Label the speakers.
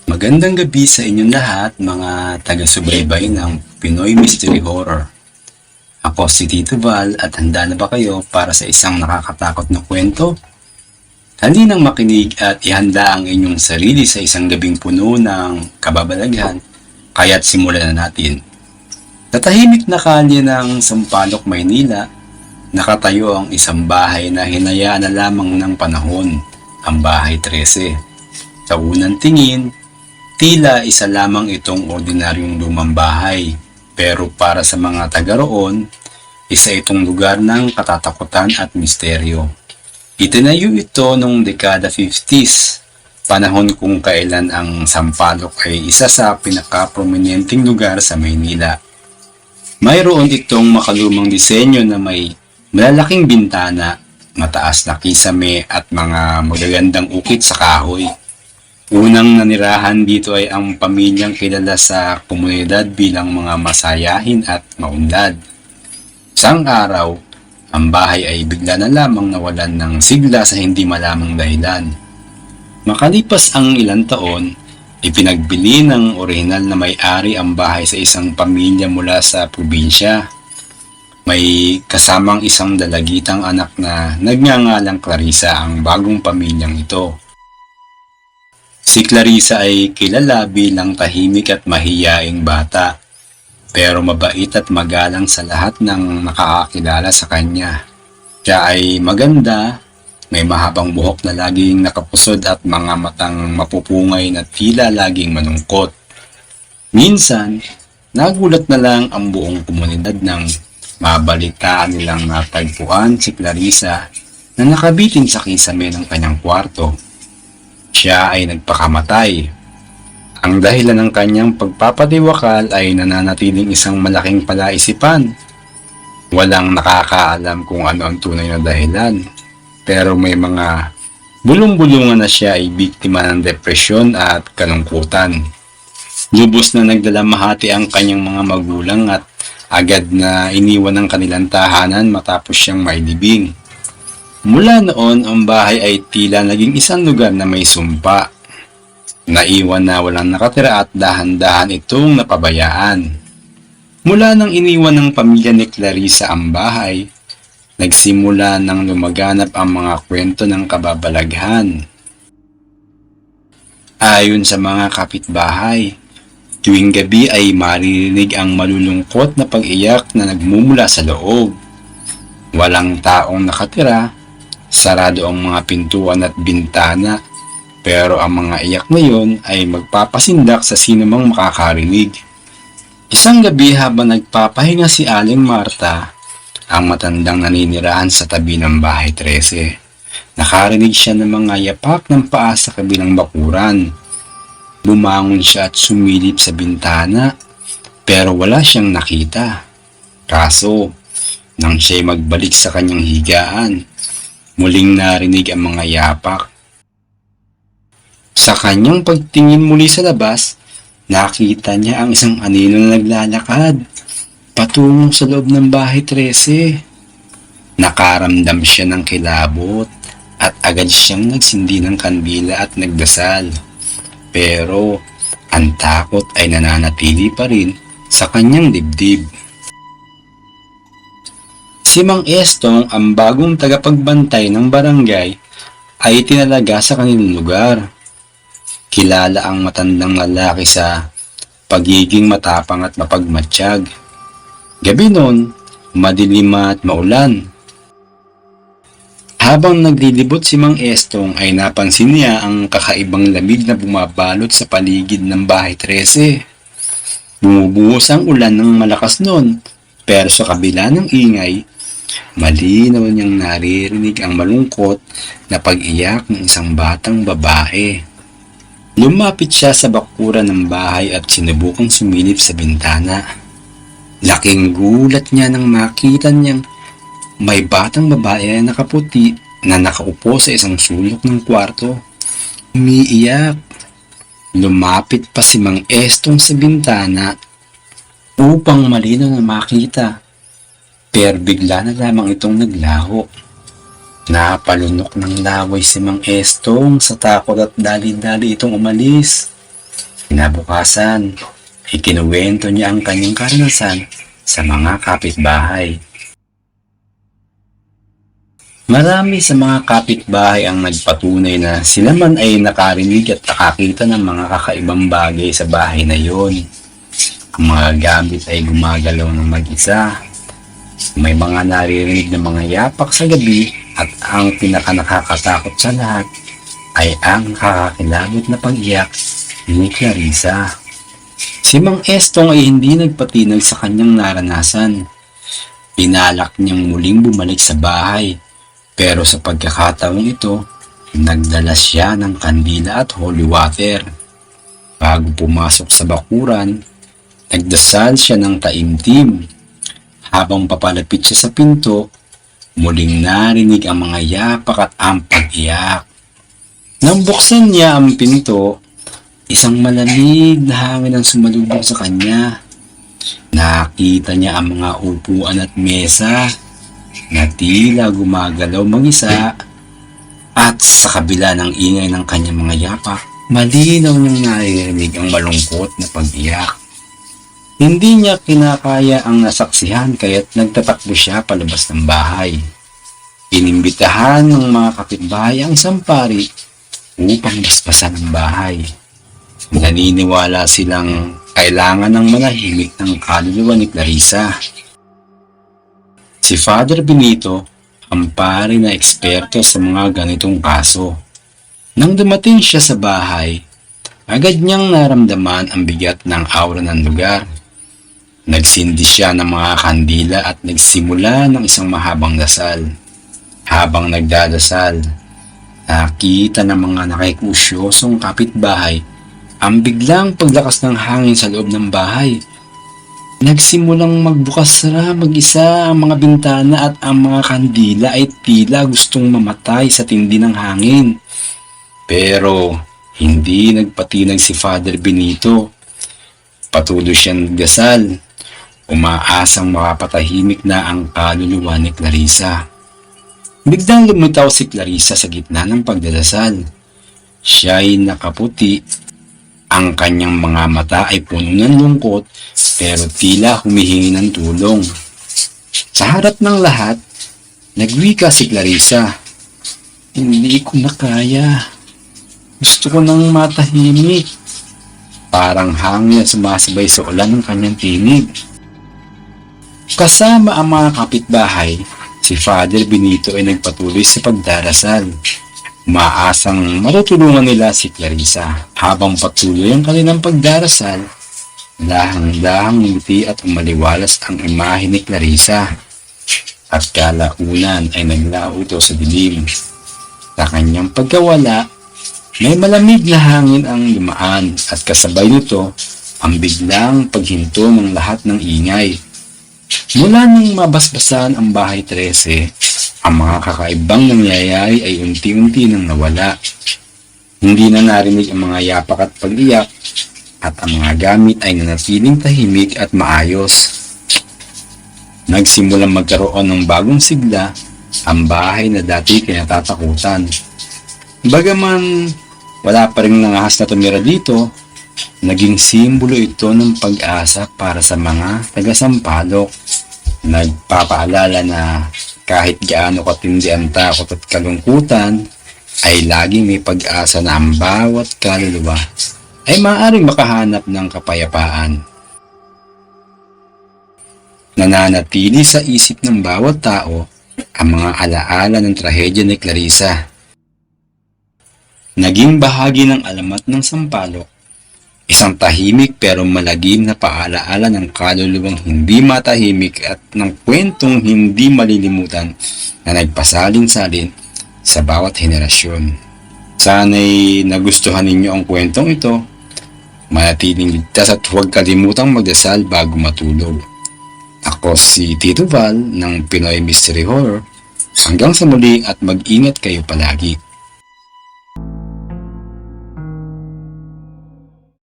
Speaker 1: Magandang gabi sa inyong lahat, mga taga-subaybay ng Pinoy Mystery Horror. Ako si Tito Val at handa na ba kayo para sa isang nakakatakot na kwento? Halinang makinig at ihanda ang inyong sarili sa isang gabing puno ng kababalaghan, kaya't simulan na natin. Sa tahimik na kalye ng Sampaloc, Maynila, nakatayo ang isang bahay na hinayaan na lamang ng panahon, ang Bahay 13. Sa unang tingin, tila isa lamang itong ordinaryong lumang bahay, pero para sa mga taga roon, isa itong lugar ng katatakutan at misteryo. Itinayo ito noong dekada 50s, panahon kung kailan ang Sampaloc ay isa sa pinaka-prominenteng lugar sa Maynila. Mayroon itong makalumang disenyo na may malalaking bintana, mataas na kisame at mga magagandang ukit sa kahoy. Unang nanirahan dito ay ang pamilyang kilala sa komunidad bilang mga masayahin at maunlad. Isang araw, ang bahay ay bigla na lamang nawalan ng sigla sa hindi malamang dahilan. Makalipas ang ilang taon, ipinagbili ng orihinal na may-ari ang bahay sa isang pamilya mula sa probinsya. May kasamang isang dalagitang anak na nagngangalang Clarissa ang bagong pamilyang ito. Si Clarissa ay kilala bilang tahimik at mahiyaing bata, pero mabait at magalang sa lahat ng nakakakilala sa kanya. Siya ay maganda, may mahabang buhok na laging nakapusod at mga matang mapupungay na tila laging manungkot. Minsan, nagulat na lang ang buong komunidad ng mabalitaan nilang natagpuan si Clarissa na nakabitin sa kisame ng kanyang kwarto. Siya ay nagpakamatay. Ang dahilan ng kanyang pagpapadiwakal ay nananatiling isang malaking palaisipan. Walang nakakaalam kung ano ang tunay na dahilan, pero may mga bulong-bulungan na siya ay biktima ng depresyon at kalungkutan. Lubos na nagdalamahati ang kanyang mga magulang at agad na iniwan ang kanilang tahanan matapos siyang mailibing. Mula noon, ang bahay ay tila naging isang lugar na may sumpa. Naiwan na walang nakatira at dahan-dahan itong napabayaan. Mula nang iniwan ng pamilya ni Clarissa ang bahay, nagsimula nang lumaganap ang mga kwento ng kababalaghan. Ayon sa mga kapitbahay, tuwing gabi ay maririnig ang malulungkot na pag-iyak na nagmumula sa loob. Walang taong nakatira, sarado ang mga pintuan at bintana, pero ang mga iyak ngayon ay magpapasindak sa sinumang makakarinig. Isang gabi habang nagpapahinga si Aling Marta, ang matandang naninirahan sa tabi ng Bahay 13, nakarinig siya ng mga yapak ng paa sa kabilang bakuran. Bumangon siya at sumilip sa bintana, pero wala siyang nakita. Kaso, nang siya'y magbalik sa kanyang higaan, muling narinig ang mga yapak. Sa kanyang pagtingin muli sa labas, nakita niya ang isang anino na naglalakad patungo sa loob ng Bahay 13. Nakaramdam siya ng kilabot at agad siyang nagsindi ng kandila at nagdasal. Pero ang takot ay nananatili pa rin sa kanyang dibdib. Si Mang Estong, ang bagong tagapagbantay ng barangay, ay tinalaga sa kanilang lugar. Kilala ang matandang lalaki sa pagiging matapang at mapagmatsyag. Gabi noon, madilim at maulan. Habang naglilibot si Mang Estong ay napansin niya ang kakaibang lamig na bumabalot sa paligid ng Bahay 13. Bumubuhos ang ulan ng malakas noon, pero sa kabila ng ingay, malinaw niyang naririnig ang malungkot na pag-iyak ng isang batang babae. Lumapit siya sa bakuran ng bahay at sinubukang sumilip sa bintana. Laking gulat niya nang makita niyang may batang babae na nakaputi na nakaupo sa isang sulok ng kwarto. Umiiyak. Lumapit pa si Mang Estong sa bintana upang malinaw na makita. Pero bigla na lamang itong naglaho. Napalunok ng laway si Mang Estong sa takot at dali-dali itong umalis. Kinabukasan, ikinuwento niya ang kanyang karanasan sa mga kapitbahay. Marami sa mga kapitbahay ang nagpatunay na sila man ay nakarinig at nakakita ng mga kakaibang bagay sa bahay na yon. Ang mga gamit ay gumagalaw ng mag-isa. May mga naririnig na mga yapak sa gabi at ang pinakanakakatakot sa lahat ay ang nakakakilabot na pag-iyak ni Clarissa. Si Mang Estong ay hindi nagpatinag sa kanyang naranasan. Pinalak niyang muling bumalik sa bahay. Pero sa pagkakataong ito, nagdala siya ng kandila at holy water. Bago pumasok sa bakuran, nagdasal siya ng taimtim. Habang papalapit siya sa pinto, muling narinig ang mga yapak at ang pag-iyak. Nang buksan niya ang pinto, isang malamig na hangin ang sumalubong sa kanya. Nakita niya ang mga upuan at mesa na tila gumagalaw mag-isa at sa kabila ng ingay ng kanyang mga yapak, malinaw niyang naririnig ang malungkot na pag-iyak. Hindi niya kinakaya ang nasaksihan kaya't nagtatakbo siya palabas ng bahay. Inimbitahan ng mga kapitbahay ang sampari upang basbasan ang bahay. Naniniwala silang kailangan ng manahimik ng kaluluwa ni Clarissa. Si Father Benito, ang pari na eksperto sa mga ganitong kaso. Nang dumating siya sa bahay, agad niyang naramdaman ang bigat ng aura ng lugar. Nagsindi siya ng mga kandila at nagsimula ng isang mahabang dasal. Habang nagdadasal, nakita ng mga nakikusyosong kapitbahay ang biglang paglakas ng hangin sa loob ng bahay. Nagsimulang magbukas-sara mag-isa ang mga bintana at ang mga kandila ay tila gustong mamatay sa tindi ng hangin. Pero hindi nagpatinag si Father Benito. Patuloy siyang nagdasal, umaasang makapatahimik na ang kaluluwa ni Clarissa. Biglang lumitaw si Clarissa sa gitna ng pagdadasal. Siya'y nakaputi. Ang kanyang mga mata ay puno ng lungkot pero tila humihingi ng tulong. Sa harap ng lahat, nagwika si Clarissa. Hindi ko na kaya. Gusto ko nang matahimik. Parang hangin na sumasabay sa ulan ng kanyang tinig. Kasama ang mga kapitbahay, si Father Benito ay nagpatuloy sa pagdarasal. Umaasang matutulungan nila si Clarissa. Habang patuloy ang kanilang pagdarasal, dahang-dahang ngumiti at umaliwalas ang imahe ni Clarissa. At kalaunan ay naglaho ito sa dilim. Sa kanyang pagkawala, may malamig na hangin ang lumaan at kasabay nito ang biglang paghinto ng lahat ng ingay. Mula nang mabasbasan ang bahay 13, ang mga kakaibang nangyayari ay unti-unti nang nawala. Hindi na narinig ang mga yapak at pag-iyak at ang mga gamit ay nanatiling tahimik at maayos. Nagsimulang magkaroon ng bagong sigla ang bahay na dati kinatatakutan. Bagaman wala pa rin nangahas na tumira dito, naging simbolo ito ng pag-asa para sa mga taga-Sampaloc. Nagpapaalala na kahit gaano katindi ang takot at kalungkutan, ay laging may pag-asa na ang bawat kaluluwa ay maaaring makahanap ng kapayapaan. Nananatili sa isip ng bawat tao ang mga alaala ng trahedya ni Clarissa. Naging bahagi ng alamat ng Sampaloc, isang tahimik pero malagim na paalaala ng kaluluwang hindi matahimik at ng kwentong hindi malilimutan na nagpasalin-salin sa bawat henerasyon. Sana'y nagustuhan ninyo ang kwentong ito. Manatiling ligtas at huwag kalimutang magdasal bago matulog. Ako si Tito Val ng Pinoy Mystery Horror. Hanggang sa muli at mag-ingat kayo palagi.